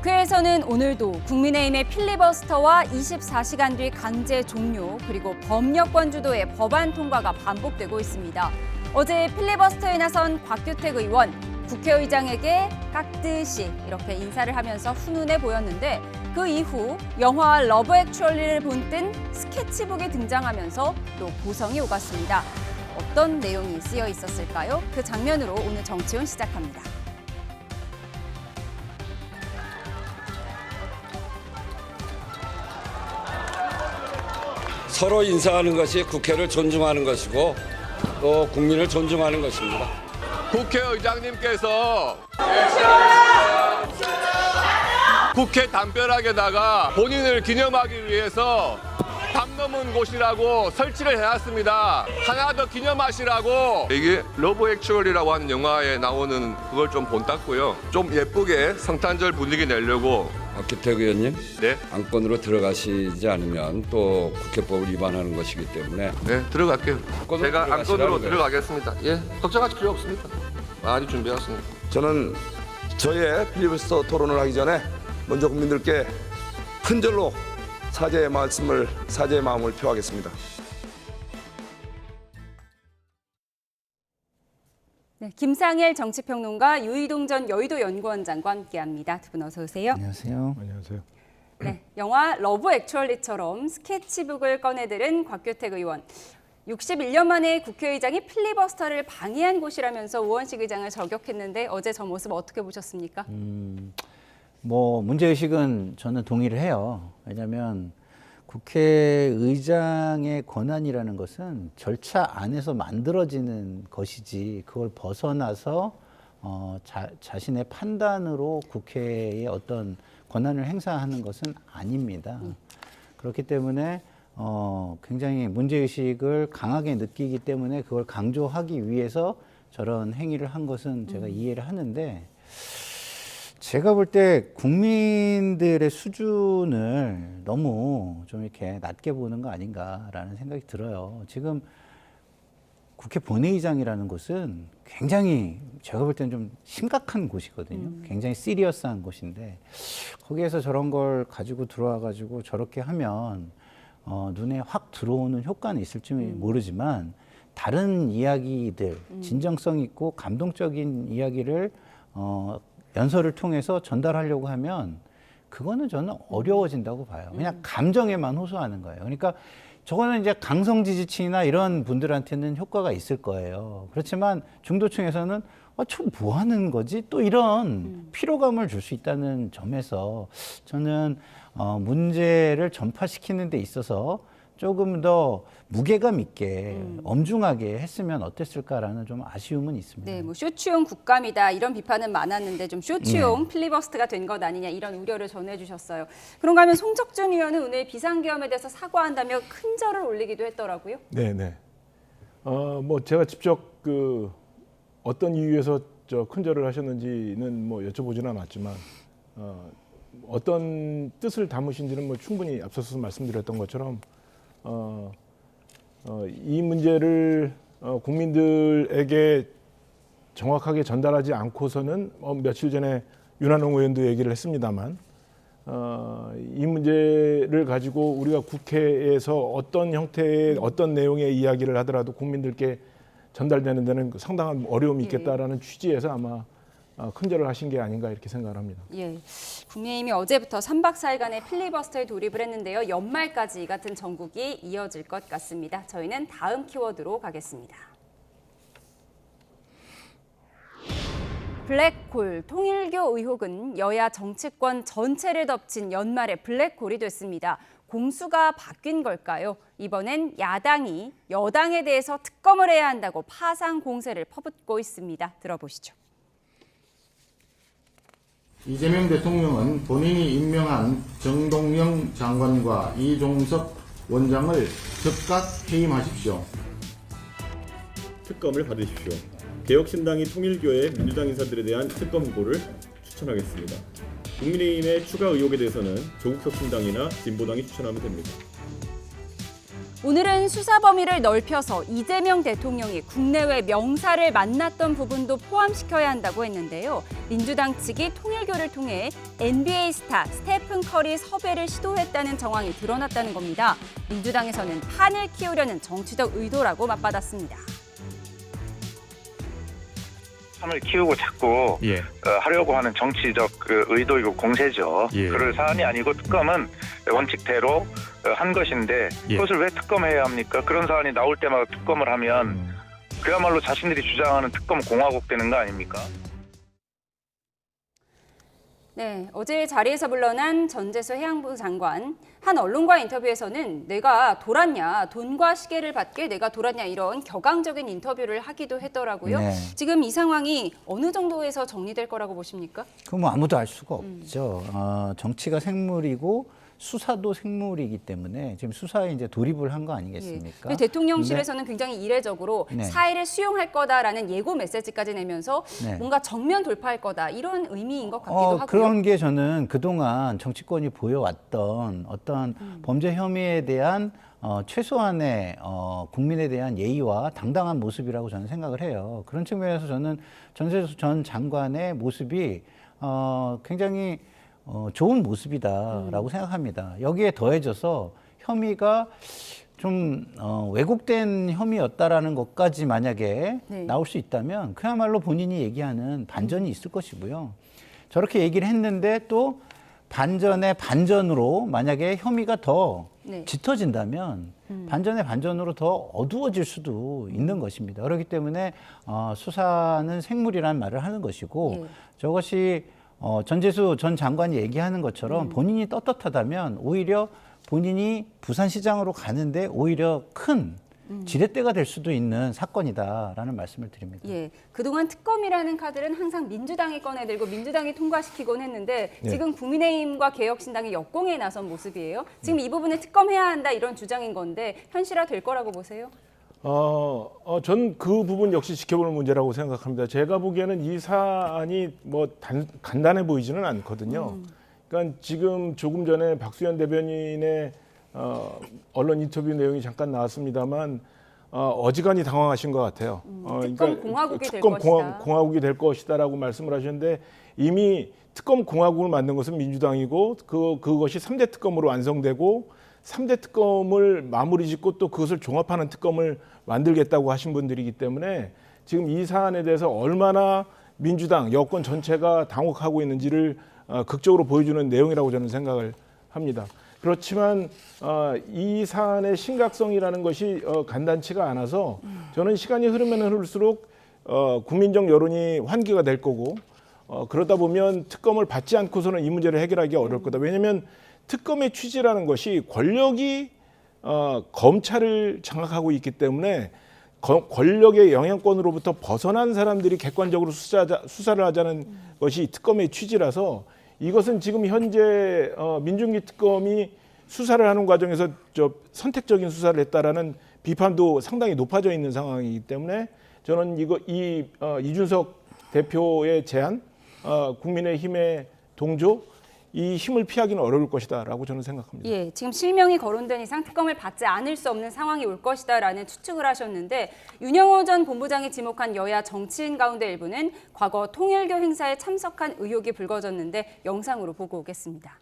국회에서는 오늘도 국민의힘의 필리버스터와 24시간 뒤 강제 종료 그리고 법력권 주도의 법안 통과가 반복되고 있습니다. 어제 필리버스터에 나선 곽규택 의원, 국회의장에게 깍듯이 이렇게 인사를 하면서 훈훈해 보였는데 그 이후 영화 러브 액츄얼리를 본뜬 스케치북이 등장하면서 또 고성이 오갔습니다. 어떤 내용이 쓰여 있었을까요? 그 장면으로 오늘 정치훈 시작합니다. 서로 인사하는 것이 국회를 존중하는 것이고 또 국민을 존중하는 것입니다. 국회의장님께서 국회 담벼락에다가 본인을 기념하기 위해서 담 넘은 곳이라고 설치를 해놨습니다. 하나 더 기념하시라고. 이게 러브 액츄얼이라고 하는 영화에 나오는 그걸 좀 본땄고요. 좀 예쁘게 성탄절 분위기 내려고. 곽규택 의원님, 네. 안건으로 들어가시지 않으면 또 국회법을 위반하는 것이기 때문에 네, 들어갈게요. 제가 안건으로 들어가시라는 들어가겠습니다. 예, 걱정하실 필요 없습니다. 많이 준비했습니다. 저는 저의 필리버스터 토론을 하기 전에 먼저 국민들께 큰 절로 사죄의 마음을 표하겠습니다. 네, 김상일 정치평론가, 유희동 전 여의도 연구원장과 함께합니다. 두 분 어서 오세요. 안녕하세요. 안녕하세요. 네, 영화 러브 액츄얼리처럼 스케치북을 꺼내들은 곽규택 의원. 61년 만에 국회의장이 필리버스터를 방해한 곳이라면서 우원식 의장을 저격했는데 어제 저 모습 어떻게 보셨습니까? 뭐 문제의식은 저는 동의를 해요. 왜냐하면 국회의장의 권한이라는 것은 절차 안에서 만들어지는 것이지 그걸 벗어나서 자신의 판단으로 국회의 어떤 권한을 행사하는 것은 아닙니다. 그렇기 때문에 굉장히 문제의식을 강하게 느끼기 때문에 그걸 강조하기 위해서 저런 행위를 한 것은 제가 이해를 하는데 제가 볼 때 국민들의 수준을 너무 좀 이렇게 낮게 보는 거 아닌가라는 생각이 들어요. 지금 국회 본회의장이라는 곳은 굉장히 제가 볼 때는 좀 심각한 곳이거든요. 굉장히 시리어스한 곳인데 거기에서 저런 걸 가지고 들어와 가지고 저렇게 하면 눈에 확 들어오는 효과는 있을지 모르지만 다른 이야기들, 진정성 있고 감동적인 이야기를 연설을 통해서 전달하려고 하면 그거는 저는 어려워진다고 봐요. 그냥 감정에만 호소하는 거예요. 그러니까 저거는 이제 강성 지지층이나 이런 분들한테는 효과가 있을 거예요. 그렇지만 중도층에서는 저 뭐 하는 거지? 또 이런 피로감을 줄 수 있다는 점에서 저는 문제를 전파시키는 데 있어서 조금 더 무게감 있게 엄중하게 했으면 어땠을까라는 좀 아쉬움은 있습니다. 네, 뭐 쇼츠용 국감이다 이런 비판은 많았는데 좀 쇼츠용 필리버스터가 된 것 아니냐 이런 우려를 전해주셨어요. 그런가 하면 송석준 의원은 오늘 비상계엄에 대해서 사과한다며 큰 절을 올리기도 했더라고요. 네. 뭐 제가 직접 어떤 이유에서 큰 절을 하셨는지는 뭐 여쭤보지는 않았지만 어떤 뜻을 담으신지는 뭐 충분히 앞서서 말씀드렸던 것처럼 이 문제를 국민들에게 정확하게 전달하지 않고서는 며칠 전에 윤한홍 의원도 얘기를 했습니다만 이 문제를 가지고 우리가 국회에서 어떤 형태의 어떤 내용의 이야기를 하더라도 국민들께 전달되는 데는 상당한 어려움이 있겠다라는 취지에서 아마 큰 절을 하신 게 아닌가 이렇게 생각을 합니다. 예, 국민의힘이 어제부터 3박 4일간의 필리버스터에 돌입을 했는데요. 연말까지 이 같은 정국이 이어질 것 같습니다. 저희는 다음 키워드로 가겠습니다. 블랙홀, 통일교 의혹은 여야 정치권 전체를 덮친 연말의 블랙홀이 됐습니다. 공수가 바뀐 걸까요? 이번엔 야당이 여당에 대해서 특검을 해야 한다고 파상 공세를 퍼붓고 있습니다. 들어보시죠. 이재명 대통령은 본인이 임명한 정동영 장관과 이종석 원장을 즉각 해임하십시오. 특검을 받으십시오. 개혁신당이 통일교의 민주당 인사들에 대한 특검 후보를 추천하겠습니다. 국민의힘의 추가 의혹에 대해서는 조국혁신당이나 진보당이 추천하면 됩니다. 오늘은 수사 범위를 넓혀서 이재명 대통령이 국내외 명사를 만났던 부분도 포함시켜야 한다고 했는데요. 민주당 측이 통일교를 통해 NBA 스타 스테픈 커리 섭외를 시도했다는 정황이 드러났다는 겁니다. 민주당에서는 판을 키우려는 정치적 의도라고 맞받았습니다. 판을 키우고 자꾸 하려고 하는 정치적 의도이고 공세죠. 그럴 사안이 아니고 특검은 원칙대로 한 것인데 그것을 왜 특검해야 합니까? 그런 사안이 나올 때마다 특검을 하면 그야말로 자신들이 주장하는 특검 공화국 되는 거 아닙니까? 네, 어제 자리에서 물러난 전재수 해양부 장관. 한 언론과 인터뷰에서는 내가 돌았냐, 돈과 시계를 받게 내가 돌았냐 이런 격앙적인 인터뷰를 하기도 했더라고요. 네. 지금 이 상황이 어느 정도에서 정리될 거라고 보십니까? 그건 뭐 아무도 알 수가 없죠. 정치가 생물이고 수사도 생물이기 때문에 지금 수사에 이제 돌입을 한 거 아니겠습니까? 예. 대통령실에서는 굉장히 이례적으로 네. 사의를 수용할 거다라는 예고 메시지까지 내면서 네. 뭔가 정면 돌파할 거다 이런 의미인 것 같기도 하고요. 그런 게 저는 그동안 정치권이 보여왔던 어떤 범죄 혐의에 대한 최소한의 국민에 대한 예의와 당당한 모습이라고 저는 생각을 해요. 그런 측면에서 저는 전재수 전 장관의 모습이 굉장히 좋은 모습이다라고 생각합니다. 여기에 더해져서 혐의가 좀 왜곡된 혐의였다라는 것까지 만약에 네. 나올 수 있다면 그야말로 본인이 얘기하는 반전이 있을 것이고요. 저렇게 얘기를 했는데 또 반전의 반전으로 만약에 혐의가 더 네. 짙어진다면 반전의 반전으로 더 어두워질 수도 있는 것입니다. 그렇기 때문에 수사는 생물이라는 말을 하는 것이고 예. 저것이 전재수 전 장관이 얘기하는 것처럼 본인이 떳떳하다면 오히려 본인이 부산시장으로 가는데 오히려 큰 지렛대가 될 수도 있는 사건이다라는 말씀을 드립니다. 예, 그동안 특검이라는 카드는 항상 민주당이 꺼내들고 민주당이 통과시키곤 했는데 지금 국민의힘과 개혁신당이 역공에 나선 모습이에요. 지금 이 부분에 특검해야 한다 이런 주장인 건데 현실화 될 거라고 보세요? 전 그 부분 역시 지켜볼 문제라고 생각합니다. 제가 보기에는 이 사안이 뭐 간단해 보이지는 않거든요. 그러니까 지금 조금 전에 박수현 대변인의 언론 인터뷰 내용이 잠깐 나왔습니다만 어지간히 당황하신 것 같아요. 특검 공화국이 될 특검 것이다. 공화국이 될 것이다라고 말씀을 하셨는데 이미 특검 공화국을 만든 것은 민주당이고 그것이 3대 특검으로 완성되고 3대 특검을 마무리 짓고 또 그것을 종합하는 특검을 만들겠다고 하신 분들이기 때문에 지금 이 사안에 대해서 얼마나 민주당 여권 전체가 당혹하고 있는지를 극적으로 보여주는 내용이라고 저는 생각을 합니다. 그렇지만 이 사안의 심각성이라는 것이 간단치가 않아서 저는 시간이 흐르면 흐를수록 국민적 여론이 환기가 될 거고 그러다 보면 특검을 받지 않고서는 이 문제를 해결하기 어려울 거다. 왜냐하면 특검의 취지라는 것이 권력이 검찰을 장악하고 있기 때문에 권력의 영향권으로부터 벗어난 사람들이 객관적으로 수사를 하자는 것이 특검의 취지라서 이것은 지금 현재 민중기 특검이 수사를 하는 과정에서 선택적인 수사를 했다라는 비판도 상당히 높아져 있는 상황이기 때문에 저는 이준석 대표의 제안, 국민의힘의 동조 이 힘을 피하기는 어려울 것이다라고 저는 생각합니다. 예, 지금 실명이 거론된 이상 특검을 받지 않을 수 없는 상황이 올 것이다라는 추측을 하셨는데 윤영호 전 본부장이 지목한 여야 정치인 가운데 일부는 과거 통일교 행사에 참석한 의혹이 불거졌는데 영상으로 보고 오겠습니다.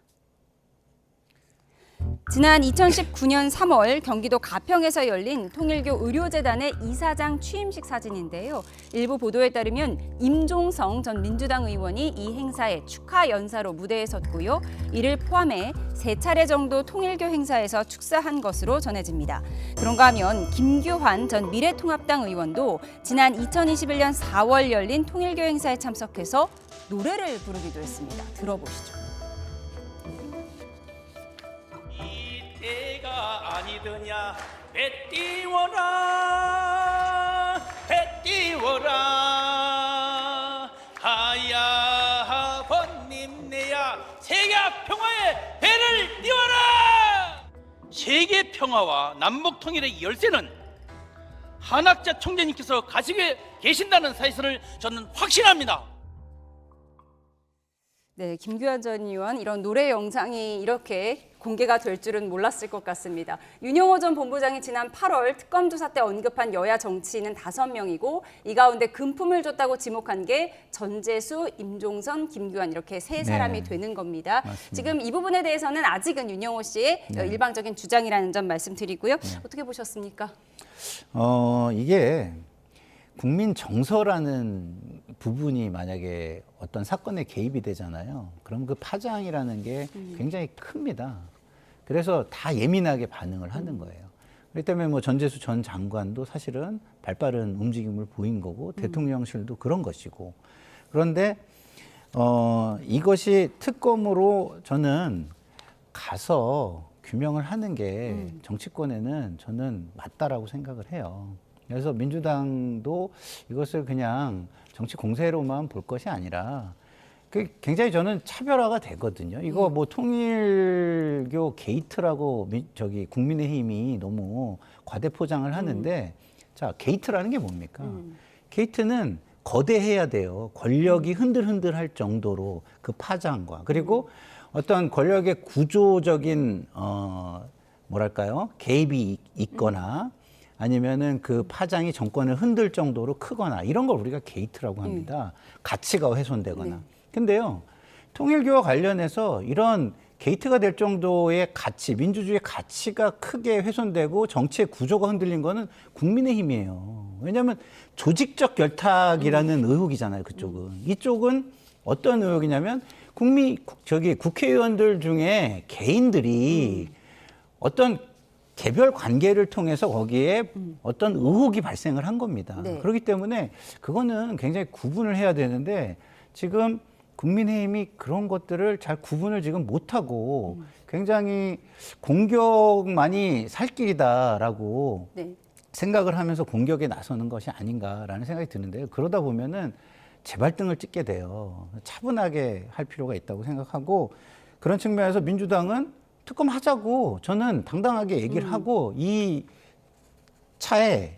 지난 2019년 3월 경기도 가평에서 열린 통일교 의료재단의 이사장 취임식 사진인데요. 일부 보도에 따르면 임종성 전 민주당 의원이 이 행사에 축하 연사로 무대에 섰고요. 이를 포함해 3차례 정도 통일교 행사에서 축사한 것으로 전해집니다. 그런가 하면 김규환 전 미래통합당 의원도 지난 2021년 4월 열린 통일교 행사에 참석해서 노래를 부르기도 했습니다. 들어보시죠. 때가 아니더냐 배 띄워라 배 띄워라 하야 번님 내야 세계 평화의 배를 띄워라. 세계 평화와 남북 통일의 열쇠는 한학자 총재님께서 가지고 계신다는 사실을 저는 확신합니다. 네, 김규환 전 의원 이런 노래 영상이 이렇게 공개가 될 줄은 몰랐을 것 같습니다. 윤영호 전 본부장이 지난 8월 특검 조사 때 언급한 여야 정치인은 5명이고 이 가운데 금품을 줬다고 지목한 게 전재수, 임종선, 김규환 이렇게 3사람이 되는 겁니다. 맞습니다. 지금 이 부분에 대해서는 아직은 윤영호 씨의 일방적인 주장이라는 점 말씀드리고요. 어떻게 보셨습니까? 이게 국민 정서라는 부분이 만약에 어떤 사건에 개입이 되잖아요. 그럼 그 파장이라는 게 굉장히 큽니다. 그래서 다 예민하게 반응을 하는 거예요. 그렇기 때문에 뭐 전재수 전 장관도 사실은 발빠른 움직임을 보인 거고 대통령실도 그런 것이고. 그런데 이것이 특검으로 저는 가서 규명을 하는 게 정치권에는 저는 맞다라고 생각을 해요. 그래서 민주당도 이것을 그냥 정치 공세로만 볼 것이 아니라 굉장히 저는 차별화가 되거든요. 이거 뭐 통일교 게이트라고 국민의힘이 너무 과대 포장을 하는데 자, 게이트라는 게 뭡니까? 게이트는 거대해야 돼요. 권력이 흔들흔들할 정도로 그 파장과 그리고 어떤 권력의 구조적인 뭐랄까요? 개입이 있거나 아니면은 그 파장이 정권을 흔들 정도로 크거나 이런 걸 우리가 게이트라고 합니다. 가치가 훼손되거나. 근데요, 통일교와 관련해서 이런 게이트가 될 정도의 가치, 민주주의의 가치가 크게 훼손되고 정치의 구조가 흔들린 거는 국민의힘이에요. 왜냐하면 조직적 결탁이라는 의혹이잖아요, 그쪽은. 이쪽은 어떤 의혹이냐면 국회의원들 중에 개인들이 어떤 개별 관계를 통해서 거기에 어떤 의혹이 발생을 한 겁니다. 그렇기 때문에 그거는 굉장히 구분을 해야 되는데 지금 국민의힘이 그런 것들을 잘 구분을 지금 못하고 굉장히 공격만이 살 길이다라고 생각을 하면서 공격에 나서는 것이 아닌가라는 생각이 드는데요. 그러다 보면은 재발등을 찍게 돼요. 차분하게 할 필요가 있다고 생각하고 그런 측면에서 민주당은 특검 하자고 저는 당당하게 얘기를 하고 이 차에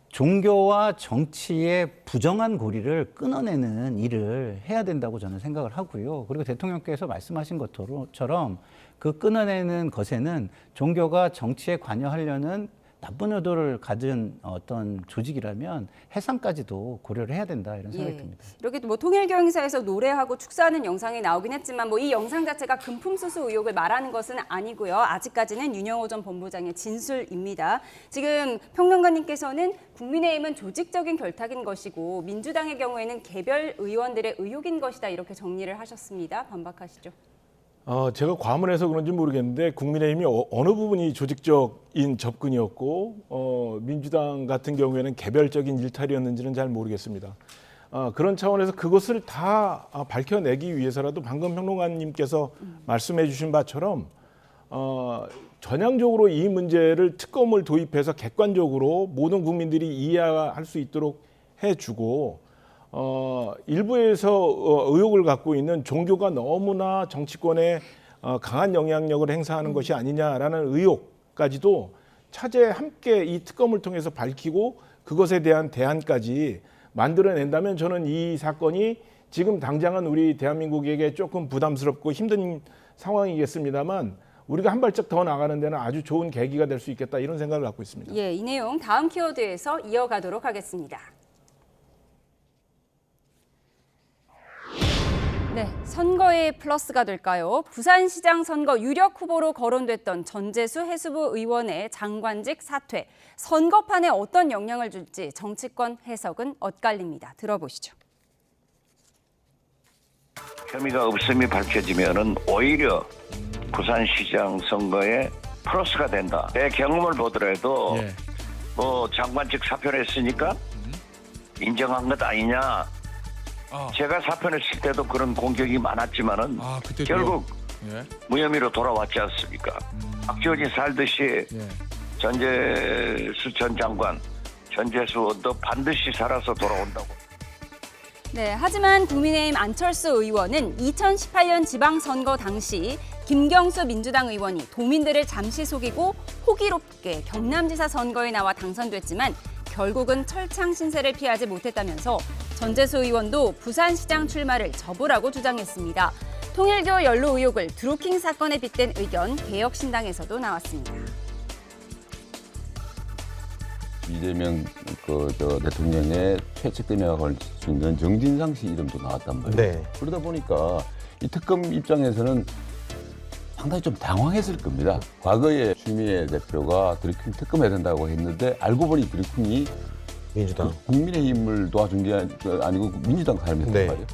종교와 정치의 부정한 고리를 끊어내는 일을 해야 된다고 저는 생각을 하고요. 그리고 대통령께서 말씀하신 것처럼 그 끊어내는 것에는 종교가 정치에 관여하려는 나쁜 의도를 가진 어떤 조직이라면 해산까지도 고려를 해야 된다 이런 생각이 듭니다. 이렇게 뭐 통일교 행사에서 노래하고 축사하는 영상이 나오긴 했지만 뭐 이 영상 자체가 금품 수수 의혹을 말하는 것은 아니고요. 아직까지는 윤영호 전 본부장의 진술입니다. 지금 평론가님께서는 국민의힘은 조직적인 결탁인 것이고 민주당의 경우에는 개별 의원들의 의혹인 것이다 이렇게 정리를 하셨습니다. 반박하시죠. 제가 과문해서 그런지 모르겠는데 국민의힘이 어느 부분이 조직적인 접근이었고 민주당 같은 경우에는 개별적인 일탈이었는지는 잘 모르겠습니다. 그런 차원에서 그것을 다 밝혀내기 위해서라도 방금 평론가님께서 말씀해 주신 바처럼 전향적으로 이 문제를 특검을 도입해서 객관적으로 모든 국민들이 이해할 수 있도록 해주고 일부에서 의혹을 갖고 있는 종교가 너무나 정치권에 강한 영향력을 행사하는 것이 아니냐라는 의혹까지도 차제 함께 이 특검을 통해서 밝히고 그것에 대한 대안까지 만들어낸다면 저는 이 사건이 지금 당장은 우리 대한민국에게 조금 부담스럽고 힘든 상황이겠습니다만 우리가 한 발짝 더 나가는 데는 아주 좋은 계기가 될 수 있겠다 이런 생각을 갖고 있습니다. 예, 이 내용 다음 키워드에서 이어가도록 하겠습니다. 네, 선거에 플러스가 될까요? 부산시장 선거 유력 후보로 거론됐던 전재수 해수부 의원의 장관직 사퇴. 선거판에 어떤 영향을 줄지 정치권 해석은 엇갈립니다. 들어보시죠. 혐의가 없음이 밝혀지면은 오히려 부산시장 선거에 플러스가 된다. 내 경험을 보더라도 뭐 장관직 사표를 했으니까 인정한 것 아니냐. 제가 사표를 칠 때도 그런 공격이 많았지만은 결국 무혐의로 돌아왔지 않습니까? 박지원이 살듯이 전재수 전 장관, 전재수 의원도 반드시 살아서 돌아온다고. 네, 하지만 국민의힘 안철수 의원은 2018년 지방선거 당시 김경수 민주당 의원이 도민들을 잠시 속이고 호기롭게 경남지사 선거에 나와 당선됐지만 결국은 철창 신세를 피하지 못했다면서 전재수 의원도 부산시장 출마를 접으라고 주장했습니다. 통일교 연루 의혹을 드루킹 사건에 빗댄 의견 개혁신당에서도 나왔습니다. 이재명 대통령의 최측근이라고 할 수 있는 정진상 씨 이름도 나왔단 말이에요. 네. 그러다 보니까 이 특검 입장에서는 상당히 좀 당황했을 겁니다. 과거에 추미애 대표가 드루킹 특검해야 된다고 했는데 알고 보니 드루킹이 민주당 국민의힘을 도와준 게 아니고 민주당 사람이었단 네. 말이에요.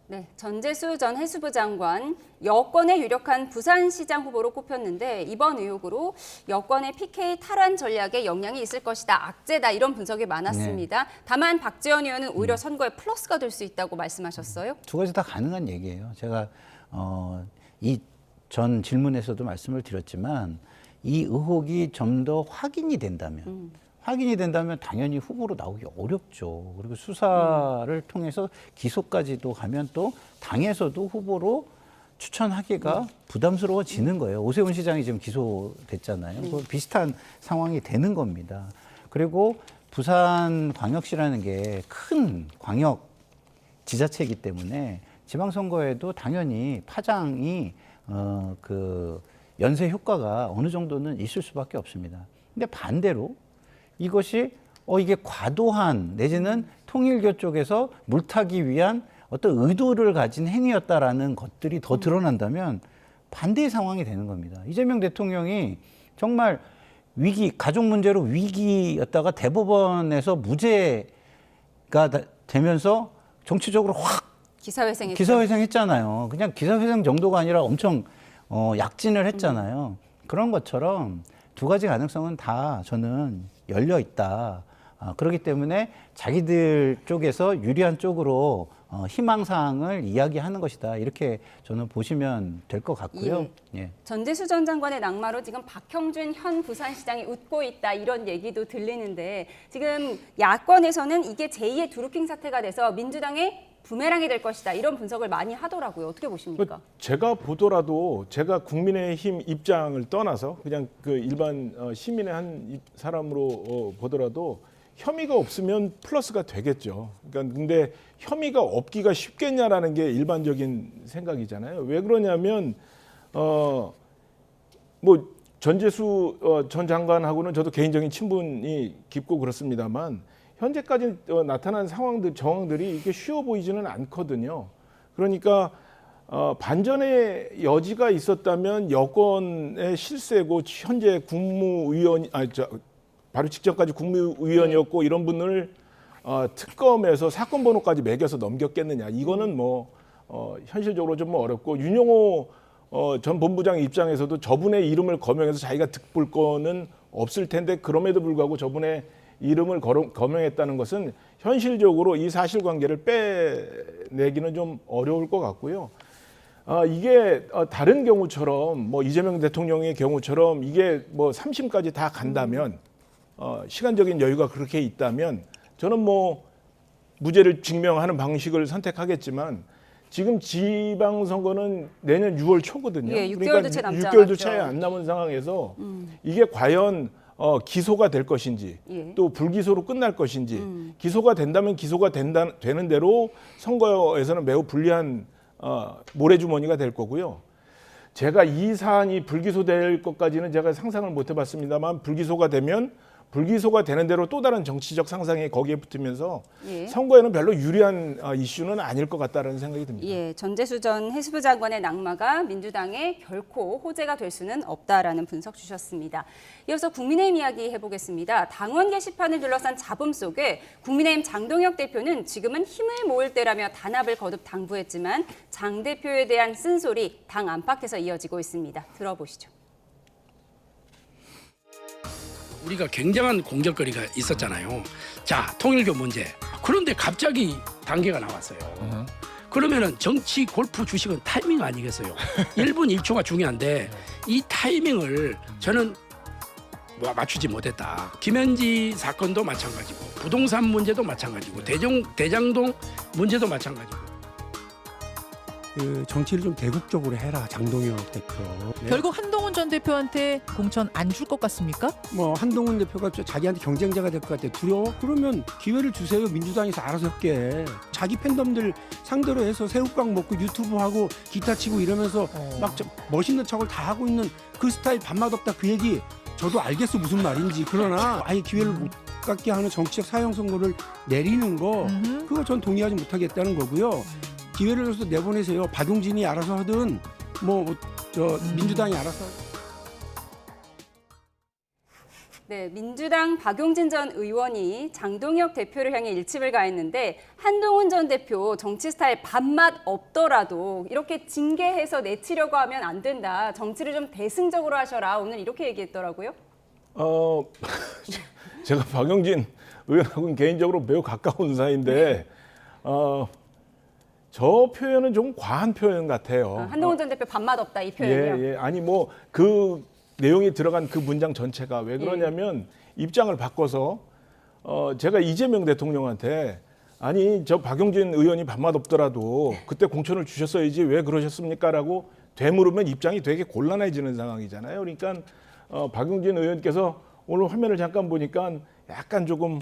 네, 전재수 전 해수부 장관 여권의 유력한 부산시장 후보로 꼽혔는데 이번 의혹으로 여권의 PK 탈환 전략에 영향이 있을 것이다, 악재다 이런 분석이 많았습니다. 다만 박지원 의원은 오히려 선거에 플러스가 될 수 있다고 말씀하셨어요. 두 가지 다 가능한 얘기예요. 제가 이 전 질문에서도 말씀을 드렸지만 이 의혹이 좀 더 확인이 된다면 당연히 후보로 나오기 어렵죠. 그리고 수사를 통해서 기소까지도 가면 또 당에서도 후보로 추천하기가 부담스러워지는 거예요. 오세훈 시장이 지금 기소됐잖아요. 비슷한 상황이 되는 겁니다. 그리고 부산광역시라는 게 큰 광역 지자체이기 때문에 지방선거에도 당연히 파장이 그 연쇄 효과가 어느 정도는 있을 수밖에 없습니다. 근데 반대로 이것이 이게 과도한 내지는 통일교 쪽에서 물타기 위한 어떤 의도를 가진 행위였다라는 것들이 더 드러난다면 반대의 상황이 되는 겁니다. 이재명 대통령이 정말 가족 문제로 위기였다가 대법원에서 무죄가 되면서 정치적으로 확 기사회생했잖아요. 그냥 기사회생 정도가 아니라 엄청 약진을 했잖아요. 그런 것처럼 두 가지 가능성은 다 저는 열려 있다. 그렇기 때문에 자기들 쪽에서 유리한 쪽으로 희망사항을 이야기하는 것이다. 이렇게 저는 보시면 될 것 같고요. 예. 전재수 전 장관의 낙마로 지금 박형준 현 부산시장이 웃고 있다 이런 얘기도 들리는데 지금 야권에서는 이게 제2의 드루킹 사태가 돼서 민주당의 부메랑이 될 것이다 이런 분석을 많이 하더라고요. 어떻게 보십니까? 제가 보더라도 제가 국민의힘 입장을 떠나서 그냥 그 일반 시민의 한 사람으로 보더라도 혐의가 없으면 플러스가 되겠죠. 그러니까 근데 혐의가 없기가 쉽겠냐라는 게 일반적인 생각이잖아요. 왜 그러냐면 뭐 전재수 전 장관하고는 저도 개인적인 친분이 깊고 그렇습니다만 현재까지 나타난 정황들이 이게 쉬워 보이지는 않거든요. 그러니까 반전의 여지가 있었다면 여권의 실세고 현재 바로 직전까지 국무위원이었고 이런 분을 특검에서 사건 번호까지 매겨서 넘겼겠느냐. 이거는 현실적으로 좀 어렵고 윤영호 전 본부장 입장에서도 저분의 이름을 거명해서 자기가 득볼 거는 없을 텐데 그럼에도 불구하고 저분의 이름을 거명했다는 것은 현실적으로 이 사실관계를 빼내기는 좀 어려울 것 같고요. 이게 다른 경우처럼 이재명 대통령의 경우처럼 이게 3심까지 다 간다면 시간적인 여유가 그렇게 있다면 저는 무죄를 증명하는 방식을 선택하겠지만 지금 지방선거는 내년 6월 초거든요. 예, 6개월도 그러니까 채 남지 6개월도 않았죠. 채 안 남은 상황에서 이게 과연 기소가 될 것인지 또 불기소로 끝날 것인지 기소가 된다면 기소가 되는 대로 선거에서는 매우 불리한 모래주머니가 될 거고요. 제가 이 사안이 불기소될 것까지는 제가 상상을 못 해봤습니다만 불기소가 되는 대로 또 다른 정치적 상상이 거기에 붙으면서 선거에는 별로 유리한 이슈는 아닐 것 같다는 생각이 듭니다. 예, 전재수 전 해수부 장관의 낙마가 민주당에 결코 호재가 될 수는 없다라는 분석 주셨습니다. 이어서 국민의힘 이야기 해보겠습니다. 당원 게시판을 둘러싼 잡음 속에 국민의힘 장동혁 대표는 지금은 힘을 모을 때라며 단합을 거듭 당부했지만 장 대표에 대한 쓴소리 당 안팎에서 이어지고 있습니다. 들어보시죠. 우리가 굉장한 공격거리가 있었잖아요. 자, 통일교 문제. 그런데 갑자기 단계가 나왔어요. 그러면은 정치 골프 주식은 타이밍 아니겠어요? 1분 1초가 중요한데 이 타이밍을 저는 맞추지 못했다. 김현지 사건도 마찬가지고 부동산 문제도 마찬가지고 대장동 문제도 마찬가지고 그 정치를 좀 대국적으로 해라, 장동혁 대표. 네. 결국 한동훈 전 대표한테 공천 안 줄 것 같습니까? 뭐 한동훈 대표가 자기한테 경쟁자가 될 것 같아. 두려워? 그러면 기회를 주세요. 민주당에서 알아서 할게. 자기 팬덤들 상대로 해서 새우깡 먹고 유튜브 하고 기타 치고 이러면서 막 멋있는 척을 다 하고 있는 그 스타일 밥맛 없다 그 얘기 저도 알겠어 무슨 말인지. 그러나 아예 기회를 못 갖게 하는 정치적 사형 선고를 내리는 거 그거 전 동의하지 못하겠다는 거고요. 기회를 줘서 내보내세요. 박용진이 알아서 하든 민주당이 알아서. 네, 민주당 박용진 전 의원이 장동혁 대표를 향해 일침을 가했는데 한동훈 전 대표 정치 스타일 밥맛 없더라도 이렇게 징계해서 내치려고 하면 안 된다. 정치를 좀 대승적으로 하셔라. 오늘 이렇게 얘기했더라고요. 제가 박용진 의원하고는 개인적으로 매우 가까운 사이인데 저 표현은 좀 과한 표현 같아요. 한동훈 전 대표 밥맛 없다 이 표현이요? 예. 아니 뭐 그 내용이 들어간 그 문장 전체가 왜 그러냐면 입장을 바꿔서 제가 이재명 대통령한테 아니 저 박용진 의원이 밥맛 없더라도 그때 공천을 주셨어야지 왜 그러셨습니까? 라고 되물으면 입장이 되게 곤란해지는 상황이잖아요. 그러니까 박용진 의원께서 오늘 화면을 잠깐 보니까 약간 조금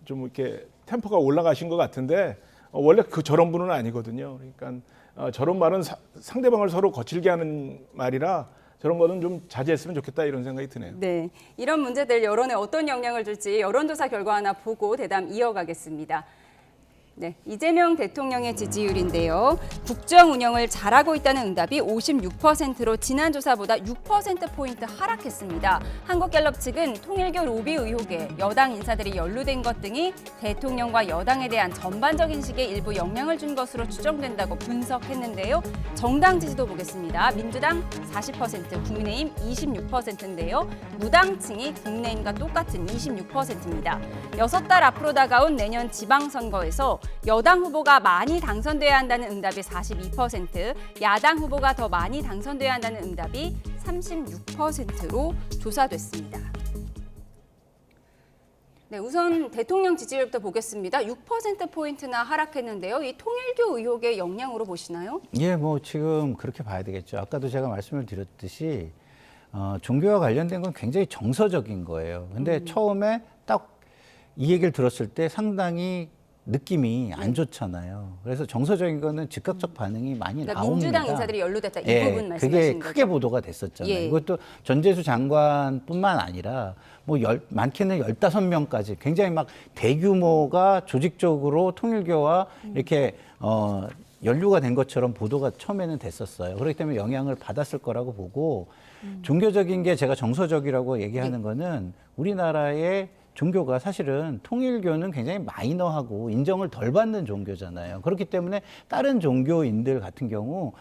좀 이렇게 템포가 올라가신 것 같은데 원래 저런 분은 아니거든요. 그러니까 저런 말은 상대방을 서로 거칠게 하는 말이라 저런 거는 좀 자제했으면 좋겠다 이런 생각이 드네요. 네, 이런 문제들 여론에 어떤 영향을 줄지 여론조사 결과 하나 보고 대담 이어가겠습니다. 네, 이재명 대통령의 지지율인데요. 국정 운영을 잘하고 있다는 응답이 56%로 지난 조사보다 6%포인트 하락했습니다. 한국갤럽 측은 통일교 로비 의혹에 여당 인사들이 연루된 것 등이 대통령과 여당에 대한 전반적 인식에 일부 영향을 준 것으로 추정된다고 분석했는데요. 정당 지지도 보겠습니다. 민주당 40%, 국민의힘 26%인데요. 무당층이 국민의힘과 똑같은 26%입니다. 6달 앞으로 다가온 내년 지방선거에서 여당 후보가 많이 당선돼야 한다는 응답이 42%, 야당 후보가 더 많이 당선돼야 한다는 응답이 36%로 조사됐습니다. 네, 우선 대통령 지지율부터 보겠습니다. 6%포인트나 하락했는데요. 이 통일교 의혹의 영향으로 보시나요? 예, 뭐 지금 그렇게 봐야 되겠죠. 아까도 제가 말씀을 드렸듯이 종교와 관련된 건 굉장히 정서적인 거예요. 근데 처음에 딱 이 얘기를 들었을 때 상당히 느낌이 안 좋잖아요. 그래서 정서적인 거는 즉각적 반응이 많이 그러니까 나옵니다. 민주당 인사들이 연루됐다 이 부분 말씀하신 그게 거죠? 크게 보도가 됐었잖아요. 예. 이것도 전재수 장관뿐만 아니라 많게는 15명까지 굉장히 막 대규모가 조직적으로 통일교와 이렇게 연루가 된 것처럼 보도가 처음에는 됐었어요. 그렇기 때문에 영향을 받았을 거라고 보고 종교적인 게 제가 정서적이라고 얘기하는 거는 우리나라의 종교가 사실은 통일교는 굉장히 마이너하고 인정을 덜 받는 종교잖아요. 그렇기 때문에 다른 종교인들 같은 경우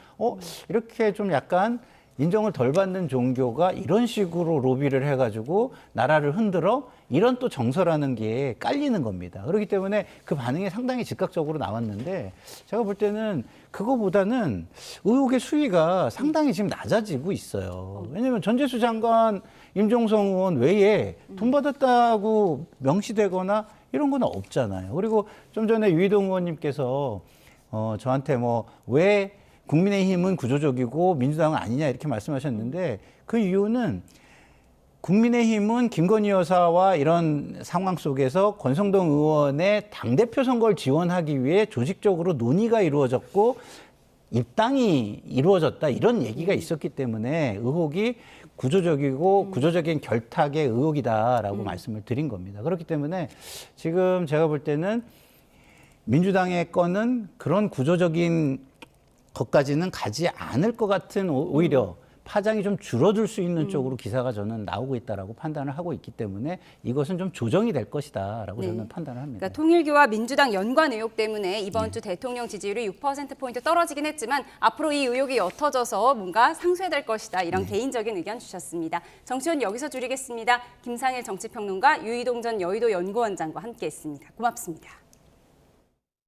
이렇게 좀 약간 인정을 덜 받는 종교가 이런 식으로 로비를 해가지고 나라를 흔들어 이런 또 정서라는 게 깔리는 겁니다. 그렇기 때문에 그 반응이 상당히 즉각적으로 나왔는데 제가 볼 때는 그거보다는 의혹의 수위가 상당히 지금 낮아지고 있어요. 왜냐하면 전재수 장관, 임종성 의원 외에 돈 받았다고 명시되거나 이런 건 없잖아요. 그리고 좀 전에 유희동 의원님께서 저한테 왜 국민의힘은 구조적이고 민주당은 아니냐 이렇게 말씀하셨는데 그 이유는 국민의힘은 김건희 여사와 이런 상황 속에서 권성동 의원의 당대표 선거를 지원하기 위해 조직적으로 논의가 이루어졌고 입당이 이루어졌다 이런 얘기가 있었기 때문에 의혹이 구조적이고 구조적인 결탁의 의혹이다라고 말씀을 드린 겁니다. 그렇기 때문에 지금 제가 볼 때는 민주당의 건은 그런 구조적인 것까지는 가지 않을 것 같은 오히려 파장이 좀 줄어들 수 있는 쪽으로 기사가 저는 나오고 있다라고 판단을 하고 있기 때문에 이것은 좀 조정이 될 것이다라고 저는 판단을 합니다. 그러니까 통일교와 민주당 연관 의혹 때문에 이번 주 대통령 지지율이 6%포인트 떨어지긴 했지만 앞으로 이 의혹이 옅어져서 뭔가 상쇄될 것이다. 이런 개인적인 의견 주셨습니다. 정치원 여기서 줄이겠습니다. 김상일 정치평론가, 유희동 전 여의도 연구원장과 함께했습니다. 고맙습니다.